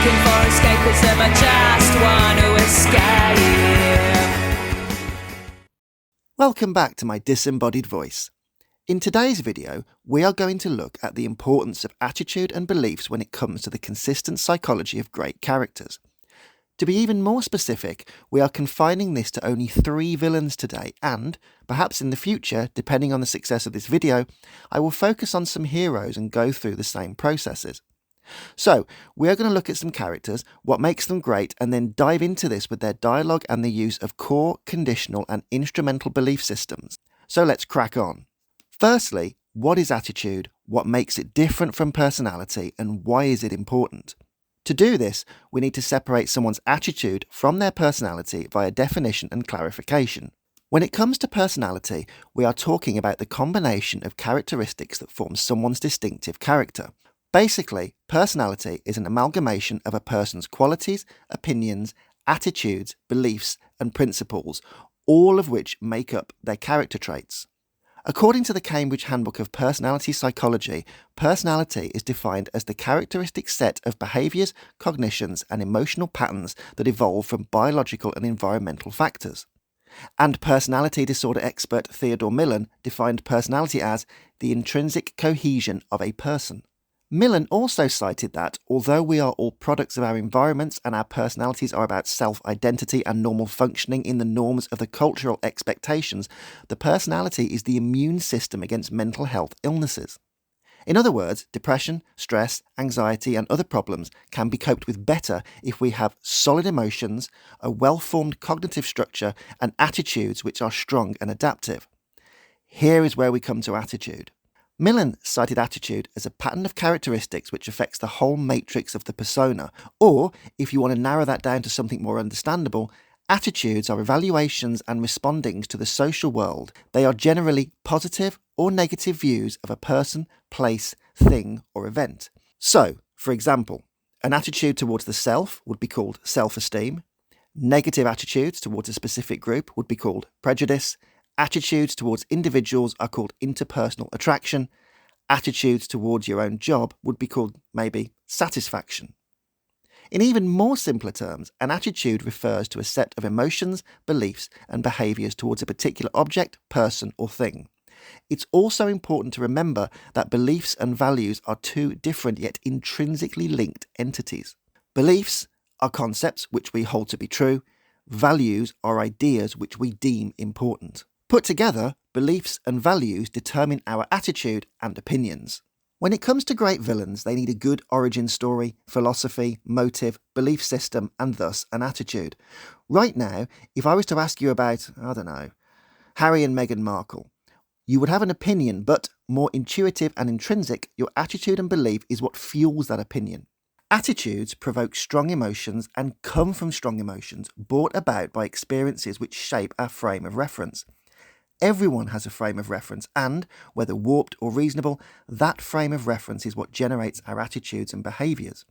looking for escapism, I just want to escape. Welcome back to my disembodied voice. In today's video, we are going to look at the importance of attitude and beliefs when it comes to the consistent psychology of great characters. To be even more specific, we are confining this to only 3 villains today and, perhaps in the future, depending on the success of this video, I will focus on some heroes and go through the same processes. So, we are going to look at some characters, what makes them great, and then dive into this with their dialogue and the use of core, conditional and instrumental belief systems. So let's crack on. Firstly, what is attitude, what makes it different from personality, and why is it important? To do this, we need to separate someone's attitude from their personality via definition and clarification. When it comes to personality, we are talking about the combination of characteristics that form someone's distinctive character. Basically, personality is an amalgamation of a person's qualities, opinions, attitudes, beliefs, and principles, all of which make up their character traits. According to the Cambridge Handbook of Personality Psychology, personality is defined as the characteristic set of behaviours, cognitions, and emotional patterns that evolve from biological and environmental factors. And personality disorder expert Theodore Millen defined personality as the intrinsic cohesion of a person. Millen also cited that, although we are all products of our environments and our personalities are about self-identity and normal functioning in the norms of the cultural expectations, the personality is the immune system against mental health illnesses. In other words, depression, stress, anxiety and other problems can be coped with better if we have solid emotions, a well-formed cognitive structure and attitudes which are strong and adaptive. Here is where we come to attitude. Millen cited attitude as a pattern of characteristics which affects the whole matrix of the persona, or, if you want to narrow that down to something more understandable, attitudes are evaluations and respondings to the social world. They are generally positive or negative views of a person, place, thing, or event. So, for example, an attitude towards the self would be called self-esteem. Negative attitudes towards a specific group would be called prejudice. Attitudes towards individuals are called interpersonal attraction. Attitudes towards your own job would be called, maybe, satisfaction. In even more simpler terms, an attitude refers to a set of emotions, beliefs, and behaviours towards a particular object, person, or thing. It's also important to remember that beliefs and values are two different yet intrinsically linked entities. Beliefs are concepts which we hold to be true. Values are ideas which we deem important. Put together, beliefs and values determine our attitude and opinions. When it comes to great villains, they need a good origin story, philosophy, motive, belief system, and thus an attitude. Right now, if I was to ask you about, Harry and Meghan Markle, you would have an opinion, but more intuitive and intrinsic, your attitude and belief is what fuels that opinion. Attitudes provoke strong emotions and come from strong emotions brought about by experiences which shape our frame of reference. Everyone has a frame of reference and, whether warped or reasonable, that frame of reference is what generates our attitudes and behaviours.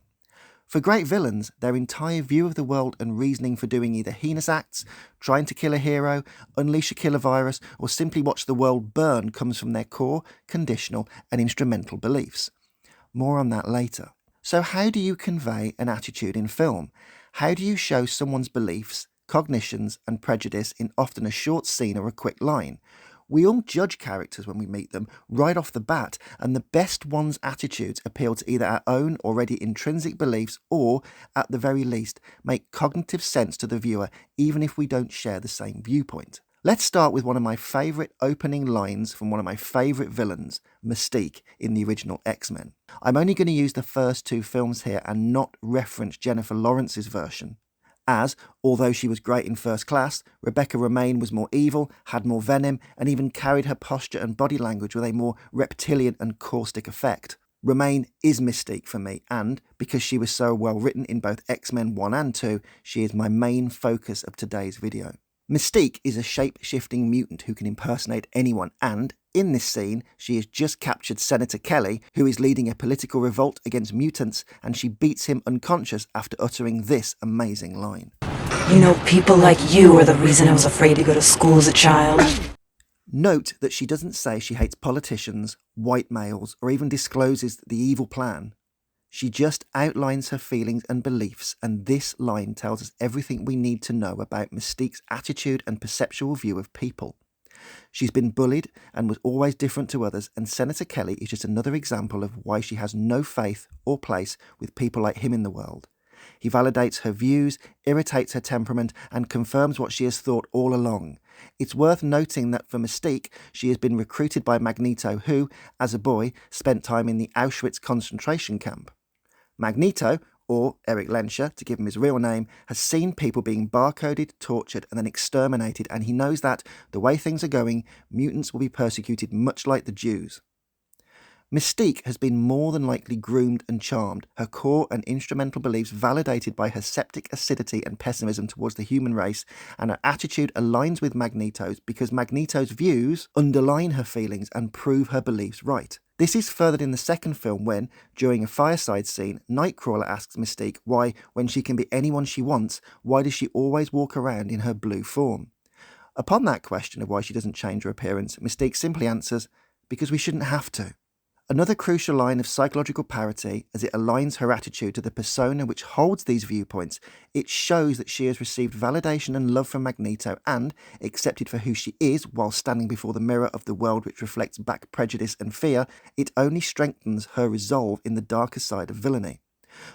For great villains, their entire view of the world and reasoning for doing either heinous acts, trying to kill a hero, unleash a killer virus, or simply watch the world burn comes from their core, conditional and instrumental beliefs. More on that later. So how do you convey an attitude in film? How do you show someone's beliefs, cognitions and prejudice in often a short scene or a quick line? We all judge characters when we meet them right off the bat, and the best ones' attitudes appeal to either our own already intrinsic beliefs or, at the very least, make cognitive sense to the viewer even if we don't share the same viewpoint. Let's start with one of my favourite opening lines from one of my favourite villains, Mystique, in the original X-Men. I'm only going to use the first 2 films here and not reference Jennifer Lawrence's version, as, although she was great in First Class, Rebecca Romijn was more evil, had more venom, and even carried her posture and body language with a more reptilian and caustic effect. Romijn is Mystique for me, and, because she was so well written in both X-Men 1 and 2, she is my main focus of today's video. Mystique is a shape-shifting mutant who can impersonate anyone, and, in this scene, she has just captured Senator Kelly, who is leading a political revolt against mutants, and she beats him unconscious after uttering this amazing line. You know, people like you are the reason I was afraid to go to school as a child. Note that she doesn't say she hates politicians, white males, or even discloses the evil plan. She just outlines her feelings and beliefs, and this line tells us everything we need to know about Mystique's attitude and perceptual view of people. She's been bullied and was always different to others, and Senator Kelly is just another example of why she has no faith or place with people like him in the world. He validates her views, irritates her temperament, and confirms what she has thought all along. It's worth noting that for Mystique, she has been recruited by Magneto, who, as a boy, spent time in the Auschwitz concentration camp. Magneto, or Eric Lenscher, to give him his real name, has seen people being barcoded, tortured, and then exterminated, and he knows that, the way things are going, mutants will be persecuted much like the Jews. Mystique has been more than likely groomed and charmed, her core and instrumental beliefs validated by her septic acidity and pessimism towards the human race, and her attitude aligns with Magneto's because Magneto's views underline her feelings and prove her beliefs right. This is furthered in the second film when, during a fireside scene, Nightcrawler asks Mystique why, when she can be anyone she wants, why does she always walk around in her blue form? Upon that question of why she doesn't change her appearance, Mystique simply answers, because we shouldn't have to. Another crucial line of psychological parity, as it aligns her attitude to the persona which holds these viewpoints, it shows that she has received validation and love from Magneto and, accepted for who she is while standing before the mirror of the world which reflects back prejudice and fear, it only strengthens her resolve in the darker side of villainy.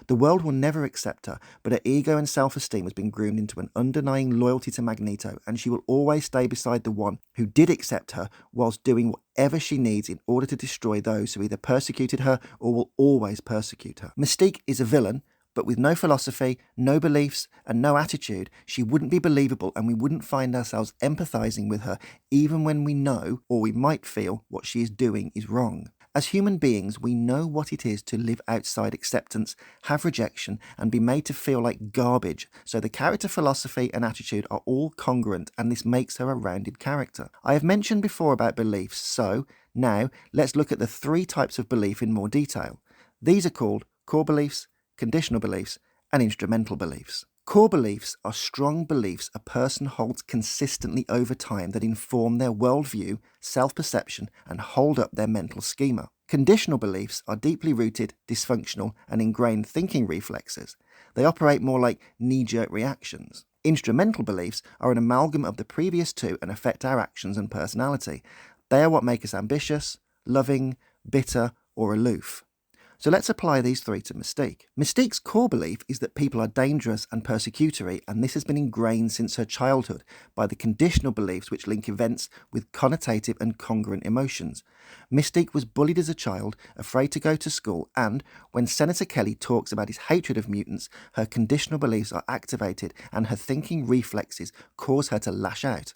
The world will never accept her, but her ego and self-esteem has been groomed into an undenying loyalty to Magneto, and she will always stay beside the one who did accept her whilst doing whatever she needs in order to destroy those who either persecuted her or will always persecute her. Mystique is a villain, but with no philosophy, no beliefs, and no attitude, she wouldn't be believable and we wouldn't find ourselves empathizing with her even when we know, or we might feel, what she is doing is wrong. As human beings, we know what it is to live outside acceptance, have rejection, and be made to feel like garbage, so the character philosophy and attitude are all congruent, and this makes her a rounded character. I have mentioned before about beliefs, so now let's look at the 3 types of belief in more detail. These are called core beliefs, conditional beliefs, and instrumental beliefs. Core beliefs are strong beliefs a person holds consistently over time that inform their worldview, self-perception, and hold up their mental schema. Conditional beliefs are deeply rooted, dysfunctional, and ingrained thinking reflexes. They operate more like knee-jerk reactions. Instrumental beliefs are an amalgam of the previous 2 and affect our actions and personality. They are what make us ambitious, loving, bitter, or aloof. So let's apply these 3 to Mystique. Mystique's core belief is that people are dangerous and persecutory, and this has been ingrained since her childhood by the conditional beliefs which link events with connotative and congruent emotions. Mystique was bullied as a child, afraid to go to school, and when Senator Kelly talks about his hatred of mutants, her conditional beliefs are activated and her thinking reflexes cause her to lash out.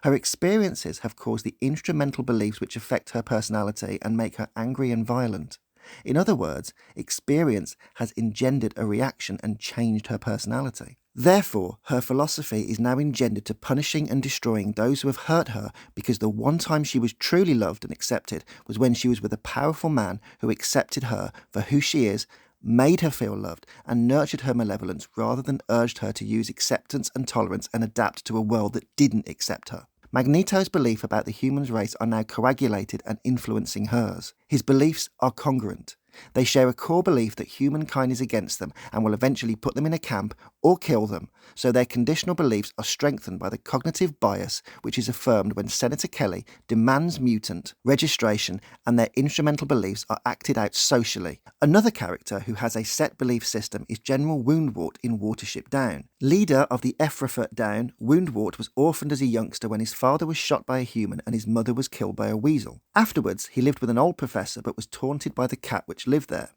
Her experiences have caused the instrumental beliefs which affect her personality and make her angry and violent. In other words, experience has engendered a reaction and changed her personality. Therefore, her philosophy is now engendered to punishing and destroying those who have hurt her, because the one time she was truly loved and accepted was when she was with a powerful man who accepted her for who she is, made her feel loved, and nurtured her malevolence rather than urged her to use acceptance and tolerance and adapt to a world that didn't accept her. Magneto's beliefs about the human race are now coagulated and influencing hers. His beliefs are congruent. They share a core belief that humankind is against them and will eventually put them in a camp or kill them, so their conditional beliefs are strengthened by the cognitive bias which is affirmed when Senator Kelly demands mutant registration and their instrumental beliefs are acted out socially. Another character who has a set belief system is General Woundwort in Watership Down. Leader of the Efrafa Down, Woundwort was orphaned as a youngster when his father was shot by a human and his mother was killed by a weasel. Afterwards, he lived with an old professor but was taunted by the cat which lived there.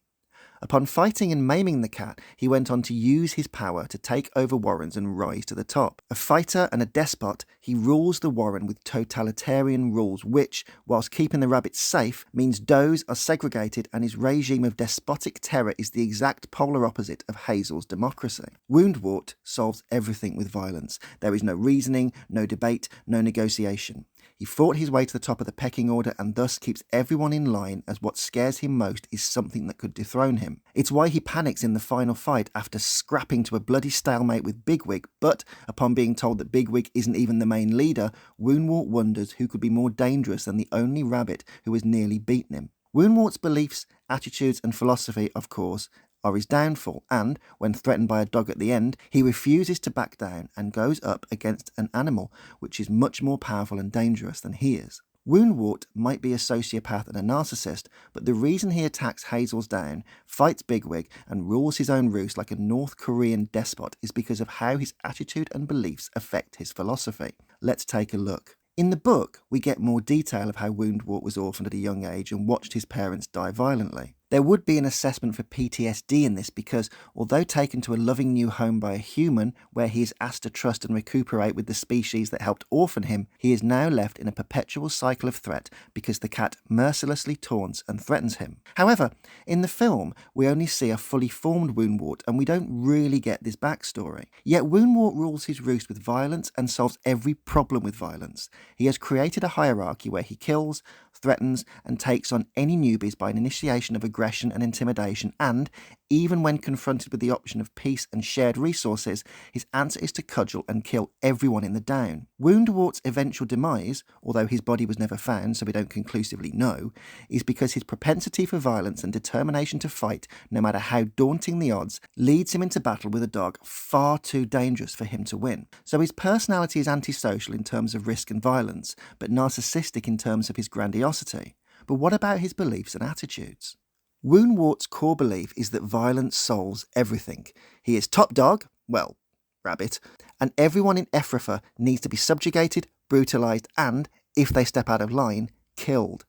Upon fighting and maiming the cat, he went on to use his power to take over Warrens and rise to the top. A fighter and a despot, he rules the Warren with totalitarian rules which, whilst keeping the rabbits safe, means does are segregated, and his regime of despotic terror is the exact polar opposite of Hazel's democracy. Woundwort solves everything with violence. There is no reasoning, no debate, no negotiation. He fought his way to the top of the pecking order and thus keeps everyone in line, as what scares him most is something that could dethrone him. It's why he panics in the final fight after scrapping to a bloody stalemate with Bigwig, but upon being told that Bigwig isn't even the main leader, Woundwort wonders who could be more dangerous than the only rabbit who has nearly beaten him. Woundwort's beliefs attitudes and philosophy, of course, are his downfall, and, when threatened by a dog at the end, he refuses to back down and goes up against an animal which is much more powerful and dangerous than he is. Woundwort might be a sociopath and a narcissist, but the reason he attacks Hazel's Down, fights Bigwig, and rules his own roost like a North Korean despot is because of how his attitude and beliefs affect his philosophy. Let's take a look. In the book, we get more detail of how Woundwort was orphaned at a young age and watched his parents die violently. There would be an assessment for PTSD in this because, although taken to a loving new home by a human, where he is asked to trust and recuperate with the species that helped orphan him, he is now left in a perpetual cycle of threat because the cat mercilessly taunts and threatens him. However, in the film, we only see a fully formed Woundwort and we don't really get this backstory. Yet Woundwort rules his roost with violence and solves every problem with violence. He has created a hierarchy where he kills, threatens, and takes on any newbies by an initiation of aggression and intimidation, and, even when confronted with the option of peace and shared resources, his answer is to cudgel and kill everyone in the Down. Woundwort's eventual demise, although his body was never found so we don't conclusively know, is because his propensity for violence and determination to fight, no matter how daunting the odds, leads him into battle with a dog far too dangerous for him to win. So his personality is antisocial in terms of risk and violence, but narcissistic in terms of his grandiosity. But what about his beliefs and attitudes? Woundwort's core belief is that violence solves everything. He is top dog, well, rabbit, and everyone in Ephrafa needs to be subjugated, brutalised, and, if they step out of line, killed.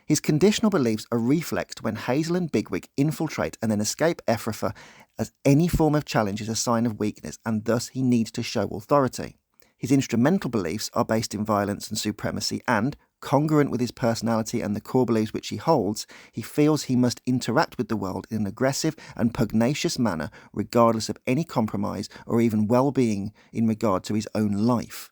His conditional beliefs are reflexed when Hazel and Bigwig infiltrate and then escape Ephrafa, as any form of challenge is a sign of weakness, and thus he needs to show authority. His instrumental beliefs are based in violence and supremacy, and, congruent with his personality and the core beliefs which he holds, he feels he must interact with the world in an aggressive and pugnacious manner regardless of any compromise or even well-being in regard to his own life.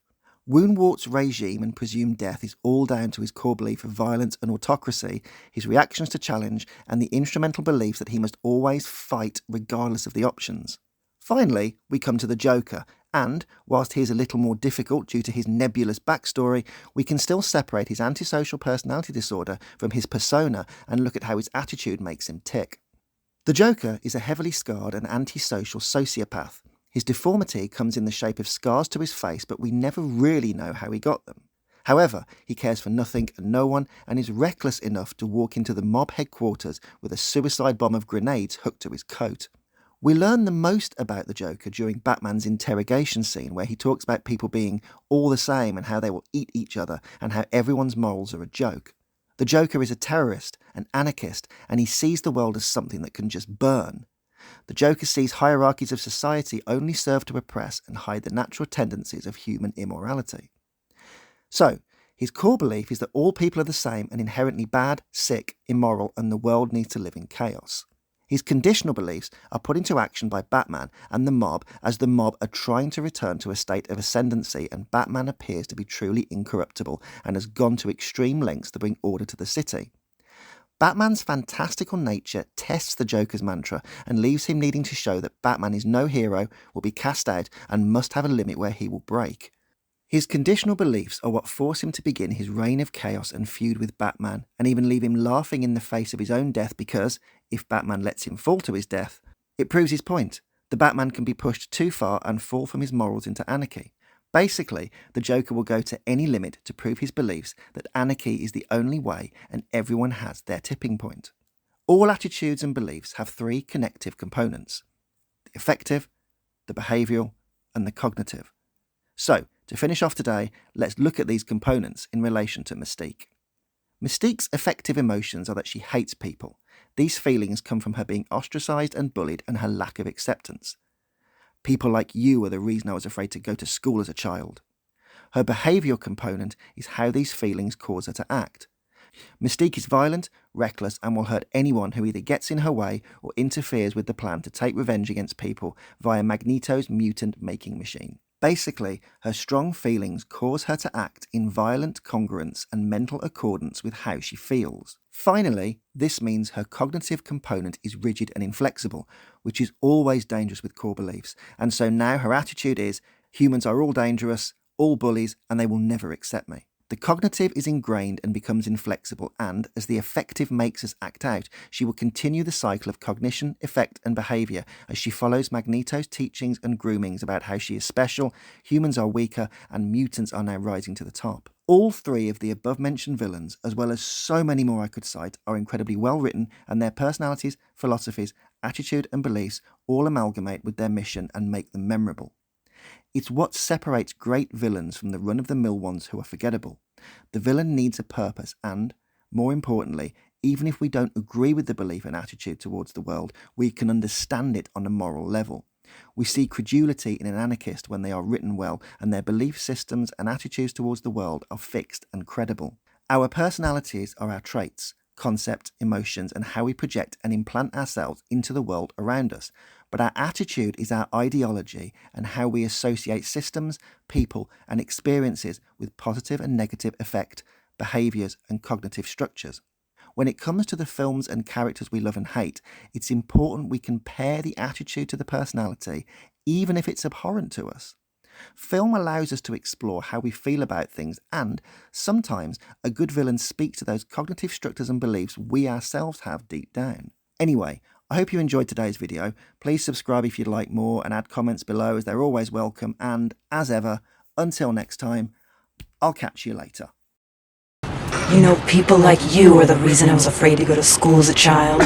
Woundwort's regime and presumed death is all down to his core belief of violence and autocracy, his reactions to challenge, and the instrumental belief that he must always fight regardless of the options. Finally, we come to the Joker, and, whilst he is a little more difficult due to his nebulous backstory, we can still separate his antisocial personality disorder from his persona and look at how his attitude makes him tick. The Joker is a heavily scarred and antisocial sociopath. His deformity comes in the shape of scars to his face, but we never really know how he got them. However, he cares for nothing and no one, and is reckless enough to walk into the mob headquarters with a suicide bomb of grenades hooked to his coat. We learn the most about the Joker during Batman's interrogation scene, where he talks about people being all the same and how they will eat each other and how everyone's morals are a joke. The Joker is a terrorist, an anarchist, and he sees the world as something that can just burn. The Joker sees hierarchies of society only serve to oppress and hide the natural tendencies of human immorality. So, his core belief is that all people are the same and inherently bad, sick, immoral, and the world needs to live in chaos. His conditional beliefs are put into action by Batman and the mob as the mob are trying to return to a state of ascendancy, and Batman appears to be truly incorruptible and has gone to extreme lengths to bring order to the city. Batman's fantastical nature tests the Joker's mantra and leaves him needing to show that Batman is no hero, will be cast out, and must have a limit where he will break. His conditional beliefs are what force him to begin his reign of chaos and feud with Batman, and even leave him laughing in the face of his own death because, if Batman lets him fall to his death, it proves his point. The Batman can be pushed too far and fall from his morals into anarchy. Basically, the Joker will go to any limit to prove his beliefs that anarchy is the only way and everyone has their tipping point. All attitudes and beliefs have three connective components: the affective, the behavioural, and the cognitive. So, to finish off today, let's look at these components in relation to Mystique. Mystique's affective emotions are that she hates people. These feelings come from her being ostracised and bullied and her lack of acceptance. People like you are the reason I was afraid to go to school as a child. Her behavioural component is how these feelings cause her to act. Mystique is violent, reckless, and will hurt anyone who either gets in her way or interferes with the plan to take revenge against people via Magneto's mutant making machine. Basically, her strong feelings cause her to act in violent congruence and mental accordance with how she feels. Finally, this means her cognitive component is rigid and inflexible, which is always dangerous with core beliefs, and so now her attitude is, humans are all dangerous, all bullies, and they will never accept me. The cognitive is ingrained and becomes inflexible, and as the affective makes us act out, she will continue the cycle of cognition, effect, and behaviour as she follows Magneto's teachings and groomings about how she is special, humans are weaker, and mutants are now rising to the top. All three of the above-mentioned villains, as well as so many more I could cite, are incredibly well written, and their personalities, philosophies, attitude, and beliefs all amalgamate with their mission and make them memorable. It's what separates great villains from the run-of-the-mill ones who are forgettable. The villain needs a purpose and, more importantly, even if we don't agree with the belief and attitude towards the world, we can understand it on a moral level. We see credulity in an anarchist when they are written well and their belief systems and attitudes towards the world are fixed and credible. Our personalities are our traits, concepts, emotions, and how we project and implant ourselves into the world around us. But our attitude is our ideology and how we associate systems, people, and experiences with positive and negative effect, behaviours, and cognitive structures. When it comes to the films and characters we love and hate, it's important we compare the attitude to the personality, even if it's abhorrent to us. Film allows us to explore how we feel about things, and sometimes a good villain speaks to those cognitive structures and beliefs we ourselves have deep down. Anyway, I hope you enjoyed today's video. Please subscribe if you'd like more and add comments below as they're always welcome, and as ever, until next time, I'll catch you later. You know, people like you are the reason I was afraid to go to school as a child.